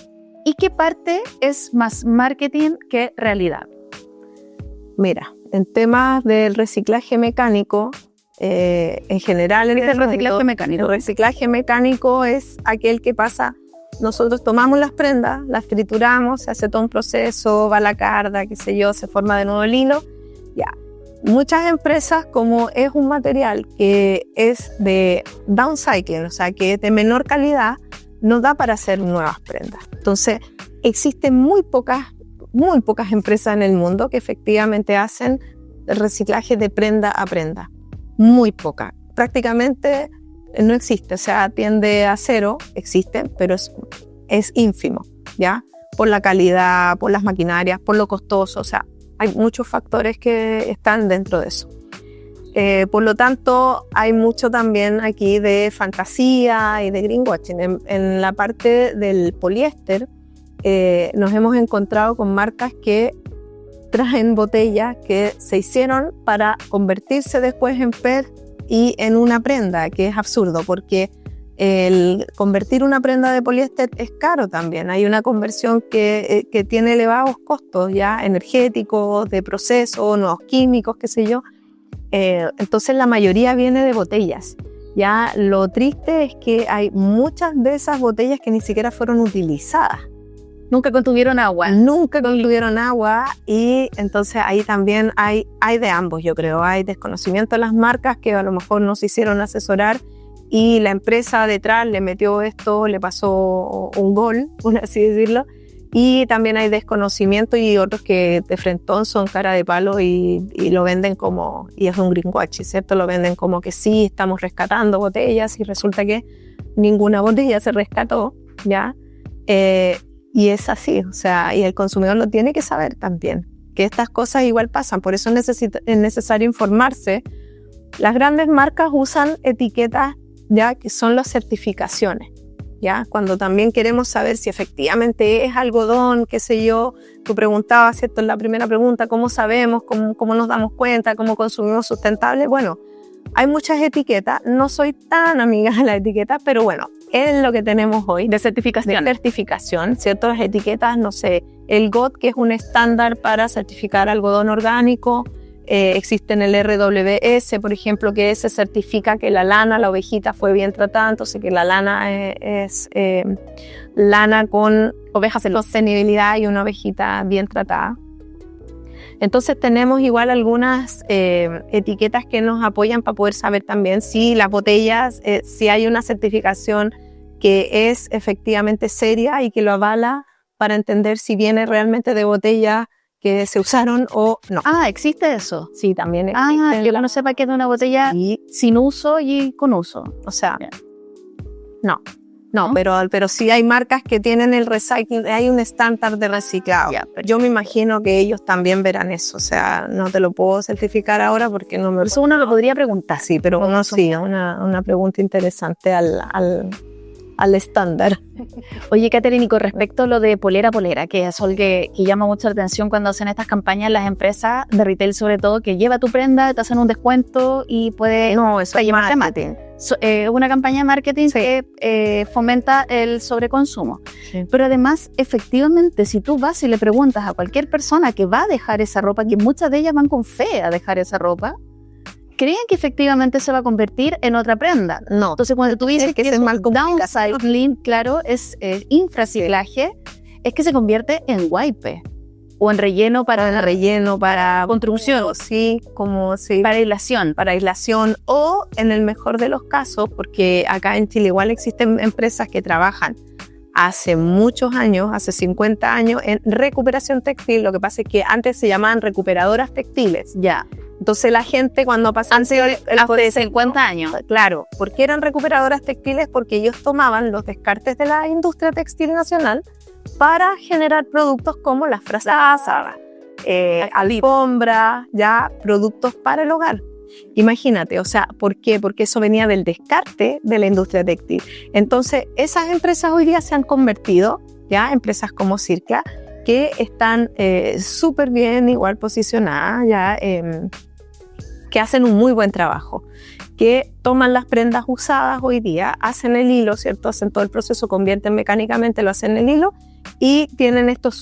Speaker 1: y qué parte es más marketing que realidad?
Speaker 2: Mira, en temas del reciclaje mecánico, en general...
Speaker 1: ¿Qué es el reciclaje mecánico?
Speaker 2: El reciclaje mecánico es aquel que pasa nosotros tomamos las prendas, las trituramos, se hace todo un proceso, va la carda, qué sé yo, se forma de nuevo el hilo. Ya. Muchas empresas, como es un material que es de downcycling, o sea, que es de menor calidad, no da para hacer nuevas prendas. Entonces, existen muy pocas empresas en el mundo que efectivamente hacen reciclaje de prenda a prenda. Muy pocas. Prácticamente no existe, o sea, tiende a cero, existen, pero es ínfimo, ¿ya? Por la calidad, por las maquinarias, por lo costoso, o sea, hay muchos factores que están dentro de eso. Por lo tanto, hay mucho también aquí de fantasía y de greenwashing. En la parte del poliéster, nos hemos encontrado con marcas que traen botellas que se hicieron para convertirse después en PET y en una prenda, que es absurdo, porque el convertir una prenda de poliéster es caro también. Hay una conversión que tiene elevados costos ya energéticos, de proceso, nuevos químicos, qué sé yo. Entonces la mayoría viene de botellas. Ya lo triste es que hay muchas de esas botellas que ni siquiera fueron utilizadas.
Speaker 1: Nunca contuvieron agua.
Speaker 2: Nunca contuvieron agua, y entonces ahí también hay de ambos, yo creo. Hay desconocimiento de las marcas que a lo mejor no se hicieron asesorar y la empresa detrás le metió esto, le pasó un gol, por así decirlo. Y también hay desconocimiento y otros que de frentón son cara de palo y lo venden como, y es un greenwashing, ¿cierto? Lo venden como que sí, estamos rescatando botellas, y resulta que ninguna botella se rescató, ¿ya? Y es así, o sea, y el consumidor lo tiene que saber también, que estas cosas igual pasan, por eso es necesario informarse. Las grandes marcas usan etiquetas, ya, que son las certificaciones, ya, cuando también queremos saber si efectivamente es algodón, qué sé yo. Tú preguntabas, ¿cierto?, en la primera pregunta, ¿cómo sabemos, cómo nos damos cuenta, cómo consumimos sustentable? Bueno, hay muchas etiquetas, no soy tan amiga de la etiqueta, pero bueno, es lo que tenemos hoy.
Speaker 1: De certificación.
Speaker 2: De certificación, ¿cierto? Las etiquetas, no sé, el GOT, que es un estándar para certificar algodón orgánico. Existe en el RWS, por ejemplo, que se certifica que la lana, la ovejita fue bien tratada, entonces que la lana es lana con ovejas en sostenibilidad y una ovejita bien tratada. Entonces tenemos igual algunas etiquetas que nos apoyan para poder saber también si las botellas, si hay una certificación que es efectivamente seria y que lo avala, para entender si viene realmente de botellas que se usaron o no.
Speaker 1: Ah, ¿existe eso?
Speaker 2: Sí, también existe.
Speaker 1: Yo no sepa que es de una botella sin uso y con uso.
Speaker 2: O sea, no, pero sí hay marcas que tienen el recycling, hay un estándar de reciclado. Yo me imagino que ellos también verán eso, o sea, no te lo puedo certificar ahora porque no me...
Speaker 1: Eso uno lo podría preguntar.
Speaker 2: Sí, pero uno sí, una pregunta interesante al estándar.
Speaker 1: Oye, Catherine, y con respecto a lo de polera, que es algo que llama mucho la atención cuando hacen estas campañas las empresas de retail, sobre todo, que lleva tu prenda, te hacen un descuento y puede llevar remate. Es una campaña de marketing que fomenta el sobreconsumo. Sí. Pero además, efectivamente, si tú vas y le preguntas a cualquier persona que va a dejar esa ropa, que muchas de ellas van con fe a dejar esa ropa, ¿creen que efectivamente se va a convertir en otra prenda? No. Entonces, cuando tú dices que es mal downcycling, claro, es infraciclaje, es que se convierte en wipe o en relleno para construcción,
Speaker 2: sí, como sí,
Speaker 1: para aislación,
Speaker 2: o en el mejor de los casos, porque acá en Chile igual existen empresas que trabajan hace muchos años, hace 50 años, en recuperación textil. Lo que pasa es que antes se llamaban recuperadoras textiles.
Speaker 1: Ya.
Speaker 2: Entonces la gente cuando pasaba...
Speaker 1: Hace 50 años.
Speaker 2: Claro, ¿por qué eran recuperadoras textiles? Porque ellos tomaban los descartes de la industria textil nacional para generar productos como las frazadas, alfombras, ya productos para el hogar. Imagínate, o sea, ¿por qué? Porque eso venía del descarte de la industria textil. Entonces, esas empresas hoy día se han convertido, ya, empresas como Circla, que están súper bien igual posicionadas, ya, que hacen un muy buen trabajo, que toman las prendas usadas hoy día, hacen el hilo, ¿cierto? Hacen todo el proceso, convierten mecánicamente, lo hacen en el hilo y tienen estos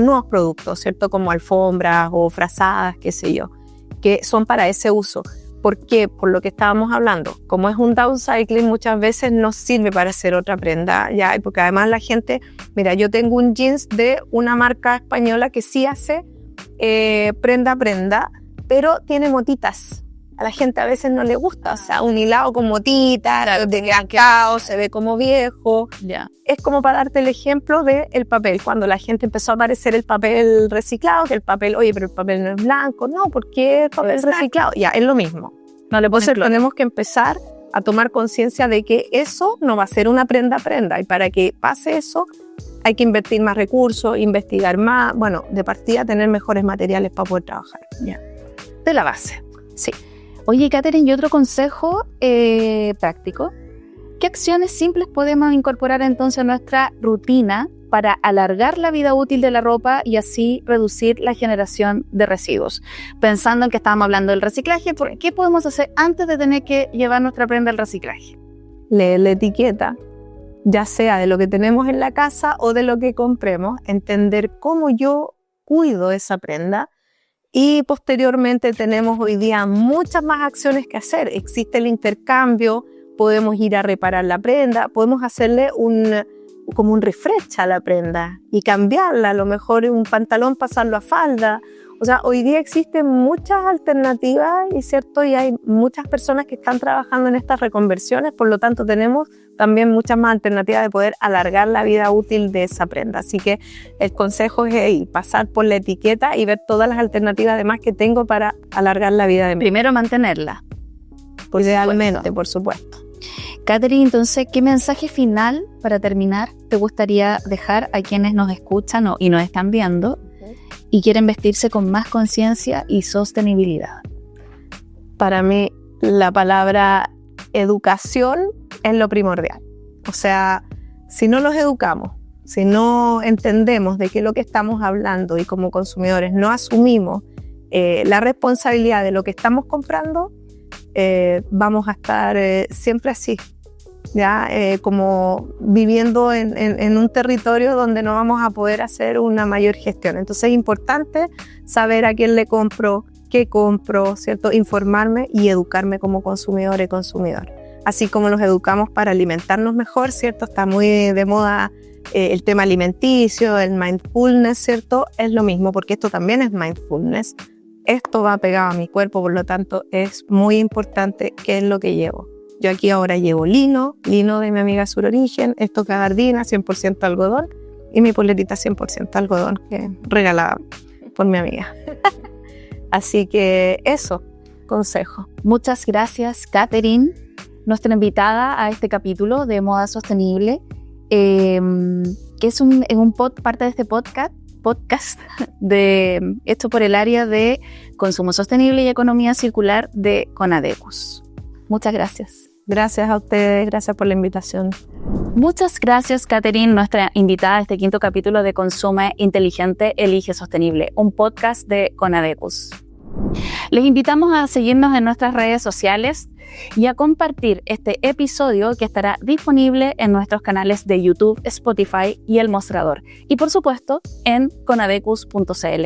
Speaker 2: nuevos productos, ¿cierto? Como alfombras o frazadas, qué sé yo, que son para ese uso. ¿Por qué? Por lo que estábamos hablando. Como es un downcycling, muchas veces no sirve para hacer otra prenda, ¿ya? Porque además la gente, mira, yo tengo un jeans de una marca española que sí hace prenda, pero tiene motitas. A la gente a veces no le gusta, o sea, un hilado con motitas, desgastado, se ve como viejo.
Speaker 1: Yeah.
Speaker 2: Es como para darte el ejemplo del papel, cuando la gente empezó a aparecer el papel reciclado, que el papel, oye, pero el papel no es blanco, no, ¿por qué el papel reciclado? Ya, es lo mismo.
Speaker 1: No le
Speaker 2: Entonces tenemos que empezar a tomar conciencia de que eso no va a ser una prenda, y para que pase eso hay que invertir más recursos, investigar más, bueno, de partida tener mejores materiales para poder trabajar.
Speaker 1: Yeah.
Speaker 2: De la base.
Speaker 1: Sí. Oye, Catherine, y otro consejo práctico. ¿Qué acciones simples podemos incorporar entonces a nuestra rutina para alargar la vida útil de la ropa y así reducir la generación de residuos? Pensando en que estábamos hablando del reciclaje, ¿qué podemos hacer antes de tener que llevar nuestra prenda al reciclaje?
Speaker 2: Leer la etiqueta, ya sea de lo que tenemos en la casa o de lo que compremos, entender cómo yo cuido esa prenda. Y posteriormente tenemos hoy día muchas más acciones que hacer. Existe el intercambio, podemos ir a reparar la prenda, podemos hacerle como un refresh a la prenda y cambiarla, a lo mejor un pantalón pasarlo a falda. O sea, hoy día existen muchas alternativas y cierto, y hay muchas personas que están trabajando en estas reconversiones, por lo tanto tenemos también muchas más alternativas de poder alargar la vida útil de esa prenda. Así que el consejo es pasar por la etiqueta y ver todas las alternativas además que tengo para alargar la vida de mi.
Speaker 1: Primero mantenerla.
Speaker 2: Idealmente, por supuesto.
Speaker 1: Catherine, entonces, ¿qué mensaje final para terminar te gustaría dejar a quienes nos escuchan y nos están viendo y quieren vestirse con más conciencia y sostenibilidad?
Speaker 2: Para mí, la palabra educación es lo primordial. O sea, si no los educamos, si no entendemos de qué es lo que estamos hablando y como consumidores no asumimos la responsabilidad de lo que estamos comprando, vamos a estar siempre así, ¿ya? Como viviendo en un territorio donde no vamos a poder hacer una mayor gestión. Entonces es importante saber a quién le compro, qué compro, ¿cierto? Informarme y educarme como consumidor y consumidor. Así como nos educamos para alimentarnos mejor, ¿cierto? Está muy de moda el tema alimenticio, el mindfulness, ¿cierto? Es lo mismo, porque esto también es mindfulness. Esto va pegado a mi cuerpo, por lo tanto es muy importante qué es lo que llevo. Yo aquí ahora llevo lino de mi amiga Sur Origen, esto gabardina 100% algodón y mi polerita 100% algodón que regalada por mi amiga. Así que eso, consejo.
Speaker 1: Muchas gracias, Catherine, nuestra invitada a este capítulo de Moda Sostenible, que es parte de este podcast hecho por el área de Consumo Sostenible y Economía Circular de Conadecus. Muchas gracias.
Speaker 2: Gracias a ustedes, gracias por la invitación.
Speaker 1: Muchas gracias, Catherine, nuestra invitada a este quinto capítulo de Consume Inteligente, Elige Sostenible, un podcast de Conadecus. Les invitamos a seguirnos en nuestras redes sociales y a compartir este episodio que estará disponible en nuestros canales de YouTube, Spotify y El Mostrador. Y por supuesto en conadecus.cl.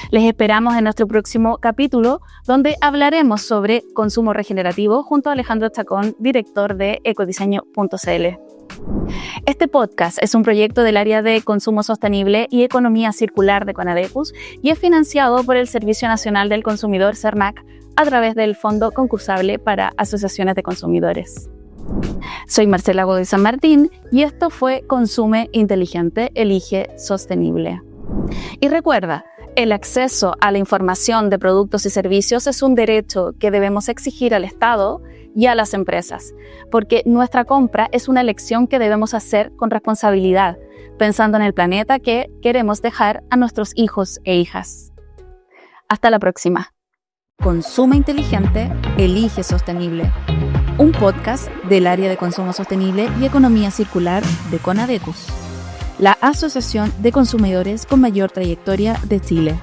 Speaker 1: Les esperamos en nuestro próximo capítulo donde hablaremos sobre consumo regenerativo junto a Alejandro Chacón, director de ecodiseño.cl. Este podcast es un proyecto del área de Consumo Sostenible y Economía Circular de Conadecus y es financiado por el Servicio Nacional del Consumidor, SERNAC, a través del Fondo Concursable para Asociaciones de Consumidores. Soy Marcela Godoy San Martín y esto fue Consume Inteligente, Elige Sostenible. Y recuerda, el acceso a la información de productos y servicios es un derecho que debemos exigir al Estado y a las empresas, porque nuestra compra es una elección que debemos hacer con responsabilidad, pensando en el planeta que queremos dejar a nuestros hijos e hijas. Hasta la próxima. Consume Inteligente, Elige Sostenible, un podcast del área de Consumo Sostenible y Economía Circular de Conadecus, la asociación de consumidores con mayor trayectoria de Chile.